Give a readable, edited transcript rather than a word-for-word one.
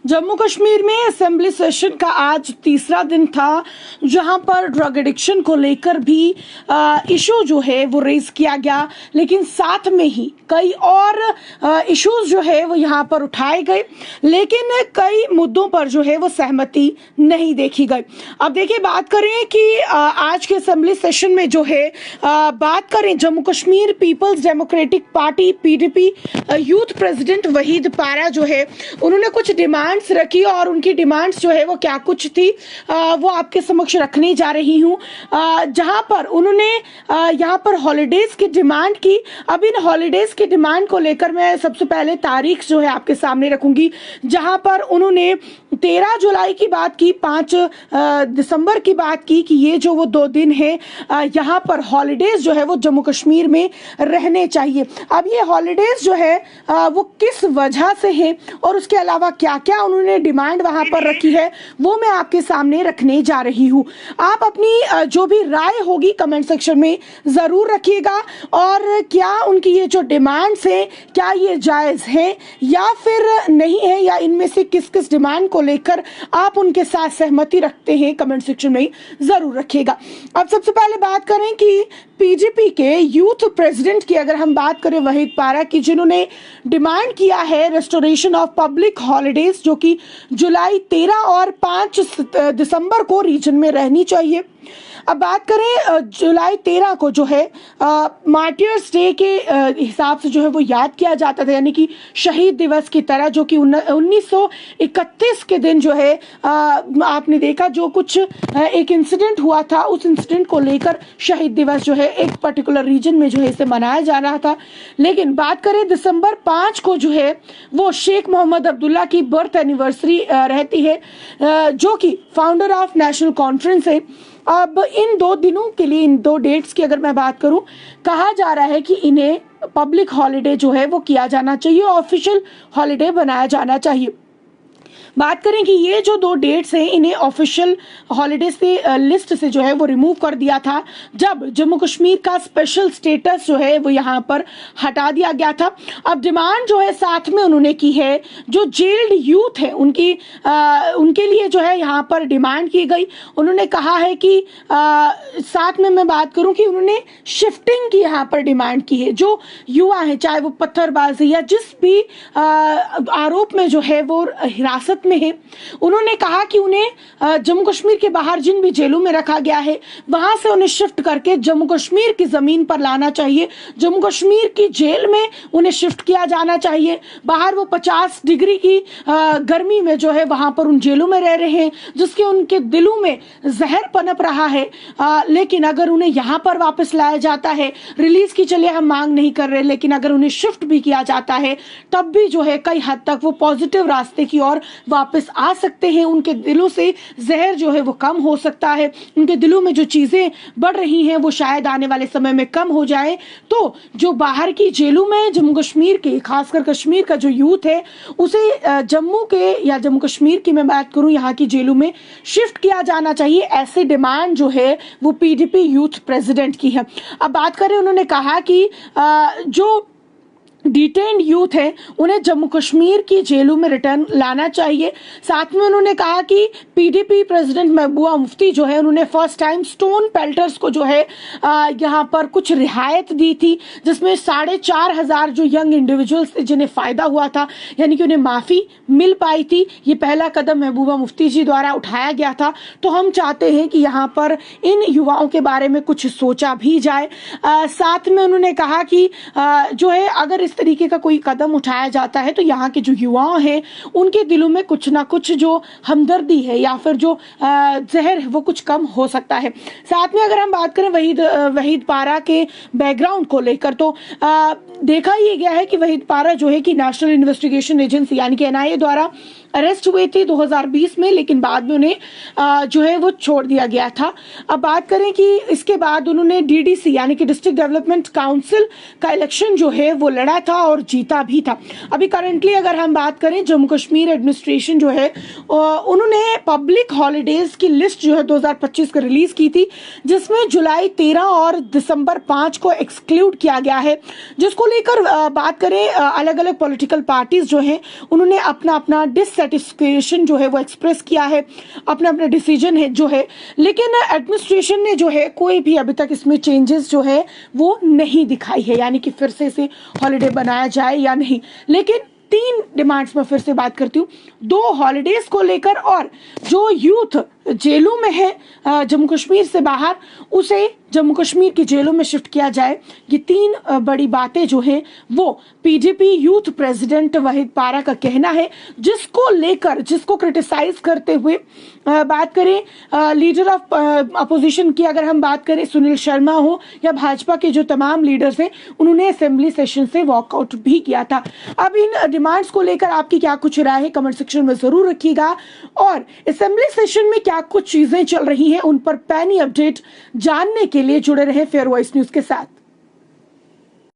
जम्मू कश्मीर में assembly session का आज तीसरा दिन था, जहां पर ड्रग एडिक्शन को लेकर भी इशू जो है वो रेज किया गया, लेकिन साथ में ही कई और इश्यूज जो है वो यहां पर उठाए गए, लेकिन कई मुद्दों पर जो है वो सहमति नहीं देखी गई। अब देखिए, बात करें कि आज के असेंबली सेशन में जो है बात करें, Jammu Kashmir peoples democratic party PDP youth president Waheed Para जो है उन्होंने कुछ डिमांड्स रखी, और उनकी डिमांड्स जो है वो क्या कुछ थी वो आपके समक्ष रखने जा रही हूँ। जहां पर उन्होंने यहाँ पर हॉलीडेज की डिमांड की। अब इन हॉलीडेज की डिमांड को लेकर मैं सबसे पहले तारीख जो है आपके सामने रखूंगी, जहां पर उन्होंने 13 जुलाई की बात की, 5 दिसंबर की बात की कि ये जो वो 2 दिन है यहाँ पर हॉलीडेज जो है वो जम्मू कश्मीर में रहने चाहिए। अब ये हॉलीडेज जो है वो किस वजह से है और उसके अलावा क्या क्या उन्होंने डिमांड वहां पर रखी है वो मैं आपके सामने रखने जा रही हूँ। आप अपनी जो भी राय होगी कमेंट सेक्शन में जरूर रखिएगा, और क्या उनकी ये जो डिमांड्स हैं क्या ये जायज है या फिर नहीं है, या इनमें से किस किस डिमांड को लेकर आप उनके साथ सहमति रखते हैं, कमेंट सेक्शन में जरूर रखिएगा। अब सबसे पहले बात करें कि पीडीपी के यूथ प्रेसिडेंट की अगर हम बात करें वहीद पारा की, जिन्होंने डिमांड किया है रेस्टोरेशन ऑफ पब्लिक हॉलीडेज, जो कि जुलाई 13 और 5 दिसंबर को रीजन में रहनी चाहिए। अब बात करें जुलाई 13 को जो है मार्टियर्स डे के हिसाब से जो है वो याद किया जाता था, यानी कि शहीद दिवस की तरह, जो कि 1931 के दिन जो है आपने देखा जो कुछ एक इंसिडेंट हुआ था, उस इंसिडेंट को लेकर शहीद दिवस जो है एक पर्टिकुलर रीजन में जो है इसे मनाया जा रहा था। लेकिन बात करें दिसंबर 5 को जो है वो शेख मोहम्मद अब्दुल्ला की बर्थ एनिवर्सरी रहती है, जो कि फाउंडर ऑफ नेशनल कॉन्फ्रेंस है। अब इन 2 दिनों के लिए, इन 2 डेट्स की अगर मैं बात करूं, कहा जा रहा है कि इन्हें पब्लिक हॉलीडे जो है वो किया जाना चाहिए, ऑफिशियल हॉलीडे बनाया जाना चाहिए। बात करें कि ये जो 2 डेट्स हैं इन्हें ऑफिशियल हॉलीडे से लिस्ट से जो है वो रिमूव कर दिया था, जब जम्मू कश्मीर का स्पेशल स्टेटस जो है वो यहाँ पर हटा दिया गया था। अब डिमांड जो है साथ में उन्होंने की है, जो जेल्ड यूथ है उनके लिए जो है यहाँ पर डिमांड की गई। उन्होंने कहा है कि साथ में मैं बात करूं कि उन्होंने शिफ्टिंग की यहाँ पर डिमांड की है। जो युवा है, चाहे वो पत्थरबाजी या जिस भी आरोप में जो है वो हिरासत में है, उन्होंने कहा कि उन्हें जम्मू कश्मीर के बाहर जिन भी जेलों में रखा गया है वहां से उन्हें शिफ्ट करके जम्मू कश्मीर की जमीन पर लाना चाहिए। जम्मू कश्मीर की जेल में उन्हें शिफ्ट किया जाना चाहिए। बाहर वो 50 डिग्री की गर्मी में जो है वहां पर उन जेलों में रह रहे हैं, जिसके उनके दिलों में जहर पनप रहा है। लेकिन अगर उन्हें यहाँ पर वापस लाया जाता है, रिलीज की चलिए हम मांग नहीं कर रहे, लेकिन अगर उन्हें शिफ्ट भी किया जाता है तब भी जो है कई हद तक वो पॉजिटिव रास्ते की ओर वापस आ सकते हैं। उनके दिलों से जहर जो है वो कम हो सकता है, उनके दिलों में जो चीजें बढ़ रही हैं वो शायद आने वाले समय में कम हो जाए। तो जो बाहर की जेलों में जम्मू कश्मीर के, खासकर कश्मीर का जो यूथ है, उसे जम्मू के या जम्मू कश्मीर की मैं बात करूं यहाँ की जेलों में शिफ्ट किया जाना चाहिए, ऐसी डिमांड जो है वो पीडीपी यूथ प्रेसिडेंट की है। अब बात करें, उन्होंने कहा कि जो डिटेन्ड यूथ है उन्हें जम्मू कश्मीर की जेलों में रिटर्न लाना चाहिए। साथ में उन्होंने कहा कि पीडीपी प्रेसिडेंट महबूबा मुफ्ती जो है उन्होंने फर्स्ट टाइम स्टोन पेल्टर्स को जो है यहाँ पर कुछ रियायत दी थी, जिसमें 4,500 जो यंग इंडिविजुअल्स थे जिन्हें फायदा हुआ था, यानी कि उन्हें माफी मिल पाई थी। ये पहला कदम महबूबा मुफ्ती जी द्वारा उठाया गया था। तो हम चाहते हैं कि यहाँ पर इन युवाओं के बारे में कुछ सोचा भी जाए। साथ में उन्होंने कहा कि जो है अगर इस तरीके का कोई कदम उठाया जाता है तो यहाँ के जो युवा हैं उनके दिलों में कुछ ना कुछ जो हमदर्दी है या फिर जो जहर है वो कुछ कम हो सकता है। साथ में अगर हम बात करें वहीद पारा के बैकग्राउंड को लेकर, तो देखा ये गया है कि वहीद पारा जो है कि नेशनल इन्वेस्टिगेशन एजेंसी यानी कि एनआईए द्वारा अरेस्ट हुए थे 2020 में, लेकिन बाद में उन्हें जो है वो छोड़ दिया गया था। अब बात करें कि इसके बाद उन्होंने डीडीसी यानी कि डिस्ट्रिक्ट डेवलपमेंट काउंसिल का इलेक्शन जो है वो लड़ा था और जीता भी था। अभी करंटली अगर हम बात करें, जम्मू कश्मीर एडमिनिस्ट्रेशन जो है उन्होंने पब्लिक हॉलीडेज की लिस्ट जो है 2025 को रिलीज की थी, जिसमें जुलाई 13 और दिसंबर 5 को एक्सक्लूड किया गया है, जिसको लेकर बात करें अलग अलग पॉलिटिकल पार्टीज जो हैं उन्होंने अपना अपना डिससेटिस्फेक्शन जो है वो एक्सप्रेस किया है, अपना अपना डिसीजन है जो है, लेकिन एडमिनिस्ट्रेशन ने जो है कोई भी अभी तक इसमें चेंजेस जो है वो नहीं दिखाई है, यानी कि फिर से इसे हॉलीडे बनाया जाए या नहीं। लेकिन 3 डिमांड्स में फिर से बात करती हूँ, 2 हॉलीडेज को लेकर, और जो यूथ जेलों में है जम्मू कश्मीर से बाहर, उसे जम्मू कश्मीर की जेलों में शिफ्ट किया जाए। ये 3 बड़ी बातें जो हैं वो पीडीपी यूथ प्रेसिडेंट वहीद पारा का कहना है, जिसको लेकर, जिसको क्रिटिसाइज करते हुए बात करें लीडर ऑफ अपोजिशन की, अगर हम बात करें सुनील शर्मा हो या भाजपा के जो तमाम लीडर्स हैं, उन्होंने असेंबली सेशन से वॉकआउट भी किया था। अब इन डिमांड्स को लेकर आपकी क्या कुछ राय है, कमेंट सेक्शन में जरूर रखिएगा, और असेंबली सेशन में क्या कुछ चीजें चल रही हैं उन पर पैनी अपडेट जानने के लिए जुड़े रहे फेयर वॉइस न्यूज के साथ।